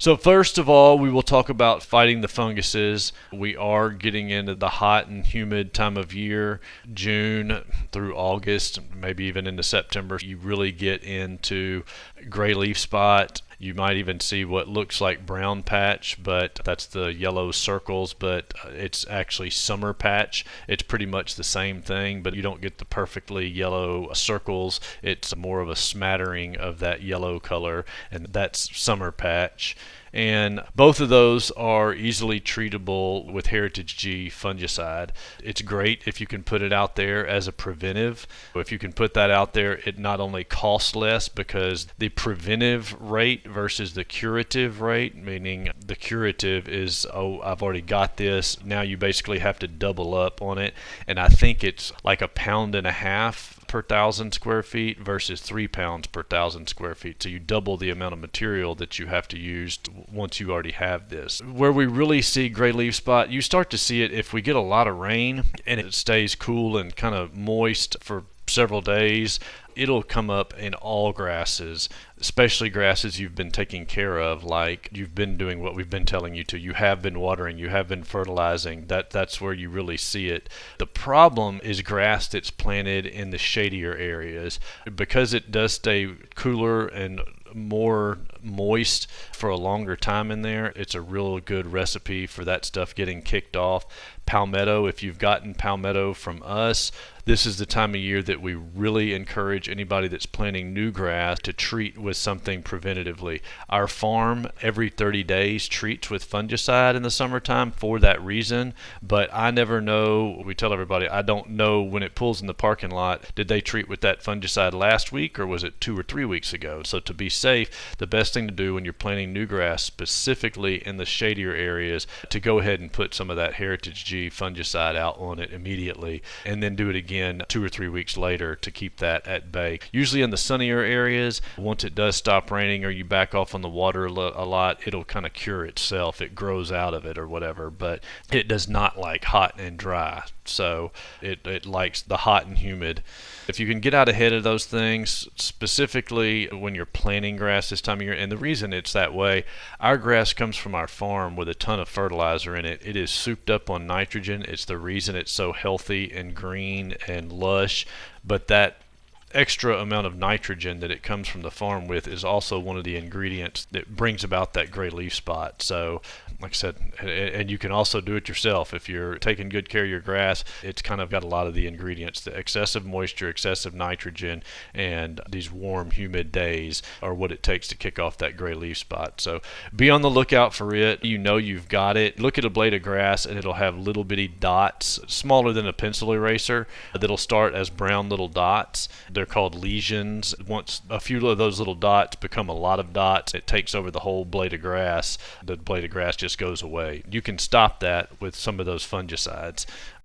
So first of all, we will talk about fighting the funguses. We are getting into the hot and humid time of year, June through August, maybe even into September. You really get into gray leaf spot. You might even see what looks like brown patch, but that's the yellow circles, but it's actually summer patch. It's pretty much the same thing, but you don't get the perfectly yellow circles. It's more of a smattering of that yellow color, and that's summer patch. And both of those are easily treatable with Heritage G Fungicide. It's great if you can put it out there as a preventive. If you can put that out there, it not only costs less because the preventive rate versus the curative rate, meaning the curative is, oh, I've already got this, now you basically have to double up on it. And I think it's like 1.5 pounds per 1,000 square feet versus 3 pounds per 1,000 square feet. So you double the amount of material that you have to use once you already have this. Where we really see gray leaf spot, you start to see it if we get a lot of rain and it stays cool and kind of moist for several days. It'll come up in all grasses, especially grasses you've been taking care of, like you've been doing what we've been telling you to. You have been watering, you have been fertilizing. That's where you really see it. The problem is grass that's planted in the shadier areas. Because it does stay cooler and more moist for a longer time in there, it's a real good recipe for that stuff getting kicked off. Palmetto, if you've gotten palmetto from us, this is the time of year that we really encourage anybody that's planting new grass to treat with something preventatively. Our farm every 30 days treats with fungicide in the summertime for that reason, but I never know, we tell everybody, I don't know when it pulls in the parking lot, did they treat with that fungicide last week or was it 2 or 3 weeks ago? So to be safe, the best thing to do when you're planting new grass, specifically in the shadier areas, to go ahead and put some of that Heritage G fungicide out on it immediately and then do it again 2 or 3 weeks later to keep that at bay. Usually in the sunnier areas, once it does stop raining or you back off on the water a lot, it'll kind of cure itself. It grows out of it or whatever, but it does not like hot and dry. So it likes the hot and humid. If you can get out ahead of those things, specifically when you're planting grass this time of year, and the reason it's that way, our grass comes from our farm with a ton of fertilizer in it. It is souped up on nitrogen. It's the reason it's so healthy and green and lush, but that extra amount of nitrogen that it comes from the farm with is also one of the ingredients that brings about that gray leaf spot. So like I said, and you can also do it yourself if you're taking good care of your grass. It's kind of got a lot of the ingredients. The excessive moisture, excessive nitrogen, and these warm, humid days are what it takes to kick off that gray leaf spot. So be on the lookout for it. You know you've got it. Look at a blade of grass and it'll have little bitty dots, smaller than a pencil eraser, that'll start as brown little dots. They're called lesions. Once a few of those little dots become a lot of dots, it takes over the whole blade of grass. The blade of grass just goes away. You can stop that with some of those fungicides.